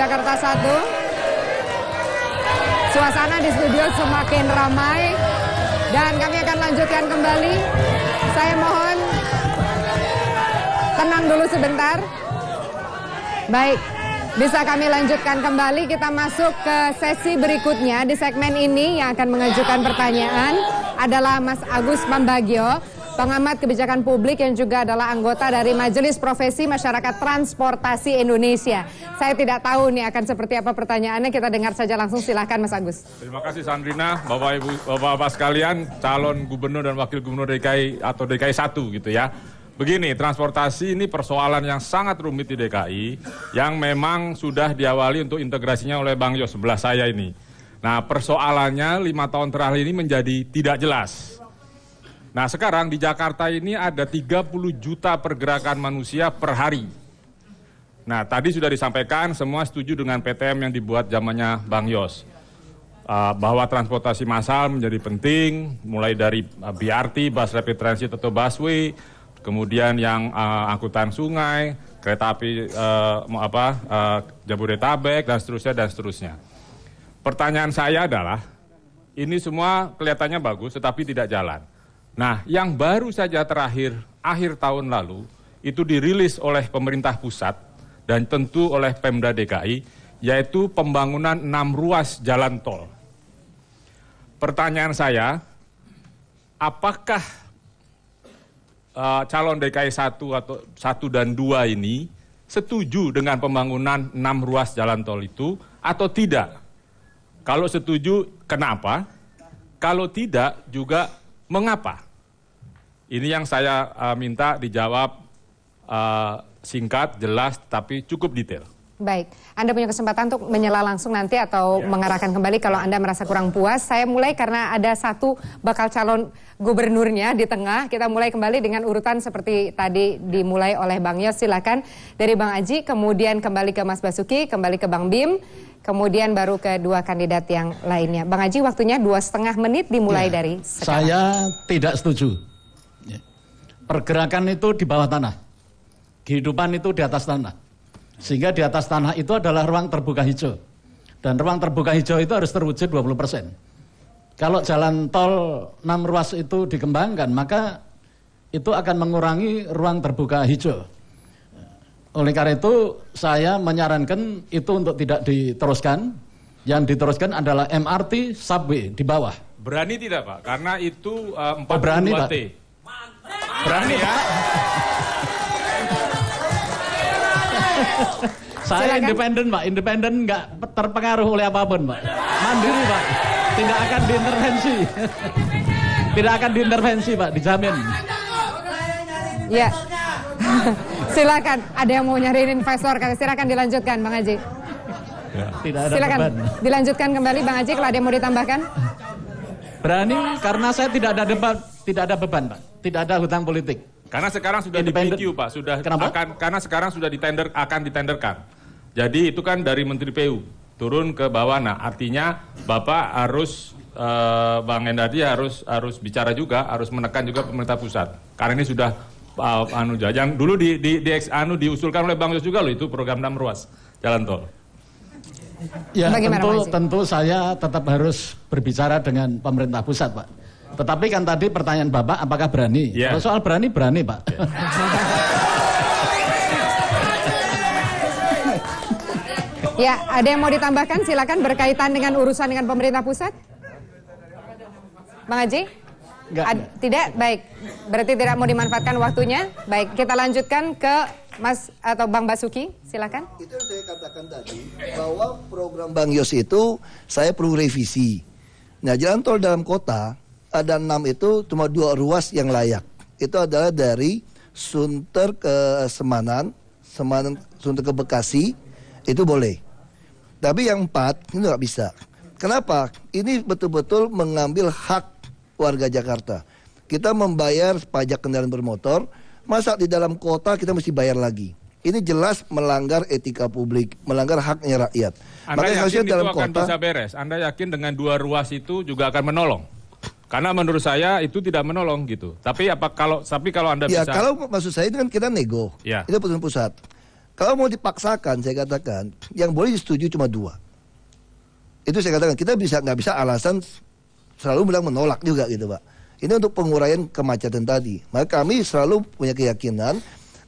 Jakarta 1. Suasana di studio semakin ramai dan kami akan lanjutkan kembali. Saya mohon tenang dulu sebentar. Baik, bisa kami lanjutkan kembali. Kita masuk ke sesi berikutnya. Di segmen ini yang akan mengajukan pertanyaan adalah Mas Agus Pambagio, pengamat kebijakan publik yang juga adalah anggota dari Majelis Profesi Masyarakat Transportasi Indonesia. Saya tidak tahu nih akan seperti apa pertanyaannya, kita dengar saja langsung, silahkan Mas Agus. Terima kasih Sandrina, Bapak Ibu, Bapak-Bapak sekalian, calon gubernur dan wakil gubernur DKI atau DKI 1 gitu ya. Begini, transportasi ini persoalan yang sangat rumit di DKI, yang memang sudah diawali untuk integrasinya oleh Bang Yos sebelah saya ini. Nah, persoalannya 5 tahun terakhir ini menjadi tidak jelas. Nah, sekarang di Jakarta ini ada 30 juta pergerakan manusia per hari. Nah, tadi sudah disampaikan, semua setuju dengan PTM yang dibuat zamannya Bang Yos. Bahwa transportasi massal menjadi penting, mulai dari BRT, Bus Rapid Transit atau busway, kemudian yang angkutan sungai, kereta api Jabodetabek, dan seterusnya, dan seterusnya. Pertanyaan saya adalah, ini semua kelihatannya bagus, tetapi tidak jalan. Nah, yang baru saja terakhir, akhir tahun lalu, itu dirilis oleh pemerintah pusat dan tentu oleh Pemda DKI, yaitu pembangunan 6 ruas jalan tol. Pertanyaan saya, apakah calon DKI 1 atau 1 dan 2 ini setuju dengan pembangunan 6 ruas jalan tol itu atau tidak? Kalau setuju, kenapa? Kalau tidak, juga mengapa? Ini yang saya minta dijawab singkat, jelas, tapi cukup detail. Baik, Anda punya kesempatan untuk menyela langsung nanti atau mengarahkan kembali kalau Anda merasa kurang puas. Saya mulai karena ada satu bakal calon gubernurnya di tengah. Kita mulai kembali dengan urutan seperti tadi dimulai oleh Bang Yos. Silakan dari Bang Aji, kemudian kembali ke Mas Basuki, kembali ke Bang Bim, kemudian baru ke dua kandidat yang lainnya. Bang Aji, waktunya 2,5 menit dimulai dari sekarang. Saya tidak setuju. Pergerakan itu di bawah tanah. Kehidupan itu di atas tanah. Sehingga di atas tanah itu adalah ruang terbuka hijau. Dan ruang terbuka hijau itu harus terwujud 20%. Kalau jalan tol 6 ruas itu dikembangkan, maka itu akan mengurangi ruang terbuka hijau. Oleh karena itu, saya menyarankan itu untuk tidak diteruskan. Yang diteruskan adalah MRT, subway di bawah. Berani tidak Pak? Karena itu 42T. Berani, Pak. Berani ya? Saya silakan. independen Pak, independen nggak terpengaruh oleh apapun Pak. Mandiri Pak, tidak akan diintervensi. Tidak akan diintervensi Pak, dijamin. Ya, silakan. Ada yang mau nyariin investor, silakan dilanjutkan Bang Aji. Tidak ada Silakan beban. dilanjutkan kembali Bang Aji kalau ada yang mau ditambahkan. Berani karena saya tidak ada debat, tidak ada beban Pak, tidak ada hutang politik. Karena sekarang sudah Independen. di-PQ Pak, Kenapa? karena sekarang sudah akan ditenderkan. Jadi itu kan dari Menteri PU turun ke bawah. Nah, artinya Bapak harus Bang Endardi harus bicara juga, harus menekan juga pemerintah pusat. Karena ini sudah yang dulu diusulkan oleh Bang Yos juga loh, itu program 6 ruas jalan tol. Ya, Bagaimana, Pak Aji? tentu saya tetap harus berbicara dengan pemerintah pusat Pak. Tetapi kan tadi pertanyaan Bapak, apakah berani? Yeah. Kalau soal berani Pak. Ya, ada yang mau ditambahkan? Silakan berkaitan dengan urusan dengan pemerintah pusat. Bang Haji? Enggak. Tidak? Baik. Berarti tidak mau dimanfaatkan waktunya. Baik, kita lanjutkan ke Mas atau Bang Basuki. Silakan. Itu yang saya katakan tadi, bahwa program Bang Yos itu saya perlu revisi. Nah, jalan tol dalam kota ada 6 itu cuma 2 ruas yang layak. Itu adalah dari Sunter ke Semanan, Sunter ke Bekasi, itu boleh. Tapi yang 4 itu nggak bisa. Kenapa? Ini betul-betul mengambil hak warga Jakarta. Kita membayar pajak kendaraan bermotor, masa di dalam kota kita mesti bayar lagi. Ini jelas melanggar etika publik, melanggar haknya rakyat. Anda Makanya yakin itu dalam akan kota bisa beres? Anda yakin dengan 2 ruas itu juga akan menolong? Karena menurut saya itu tidak menolong gitu. Tapi kalau Anda ya, bisa... kalau maksud saya itu kan kita nego, Ya. itu putusan pusat. Kalau mau dipaksakan, saya katakan yang boleh disetujui cuma 2. Itu saya katakan kita nggak bisa alasan selalu bilang menolak juga gitu Pak. Ini untuk penguraian kemacetan tadi. Maka kami selalu punya keyakinan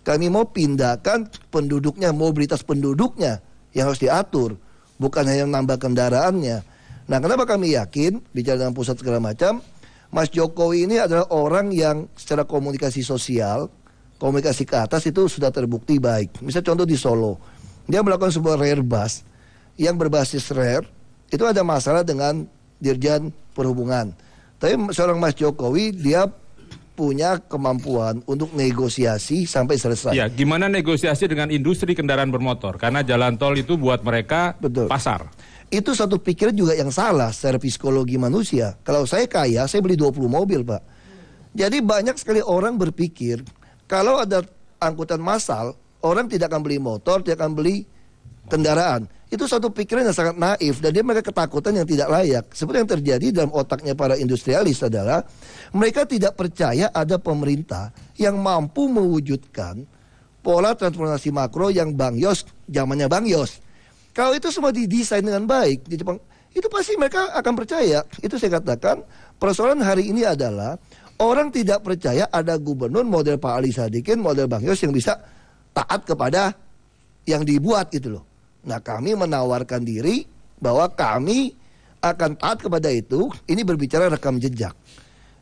kami mau pindahkan penduduknya, mobilitas penduduknya yang harus diatur, bukan hanya nambah kendaraannya. Nah, kenapa kami yakin bicara dengan pusat segala macam? Mas Jokowi ini adalah orang yang secara komunikasi sosial, komunikasi ke atas itu sudah terbukti baik. Misalnya contoh di Solo, dia melakukan sebuah rare bus yang berbasis rare, itu ada masalah dengan Dirjen Perhubungan. Tapi seorang Mas Jokowi, dia punya kemampuan untuk negosiasi sampai selesai. Ya, gimana negosiasi dengan industri kendaraan bermotor? Karena jalan tol itu buat mereka Betul. pasar. Itu satu pikiran juga yang salah secara psikologi manusia. Kalau saya kaya, saya beli 20 mobil, Pak. Jadi banyak sekali orang berpikir, kalau ada angkutan massal, orang tidak akan beli motor, tidak akan beli kendaraan. Itu satu pikiran yang sangat naif dan dia mereka ketakutan yang tidak layak. Seperti yang terjadi dalam otaknya para industrialis adalah mereka tidak percaya ada pemerintah yang mampu mewujudkan pola transformasi makro yang Bang Yos, zamannya Bang Yos. Kalau itu semua didesain dengan baik di Jepang, itu pasti mereka akan percaya. Itu saya katakan persoalan hari ini adalah orang tidak percaya ada gubernur model Pak Ali Sadikin, model Bang Yos yang bisa taat kepada yang dibuat gitu loh. Nah, kami menawarkan diri bahwa kami akan taat kepada itu. Ini berbicara rekam jejak.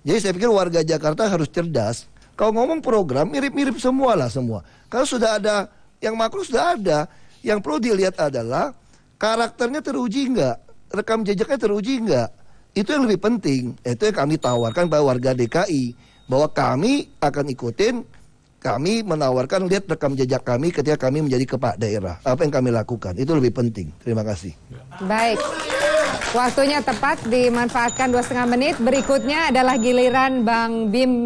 Jadi saya pikir warga Jakarta harus cerdas. Kalau ngomong program mirip-mirip semua lah semua. Kalau sudah ada yang makro sudah ada. Yang perlu dilihat adalah karakternya teruji enggak, rekam jejaknya teruji enggak. Itu yang lebih penting. Itu yang kami tawarkan pada warga DKI bahwa kami akan ikutin. Kami menawarkan lihat rekam jejak kami ketika kami menjadi kepala daerah. Apa yang kami lakukan, itu lebih penting. Terima kasih. Baik, waktunya tepat dimanfaatkan 2,5 menit. Berikutnya adalah giliran Bang Bim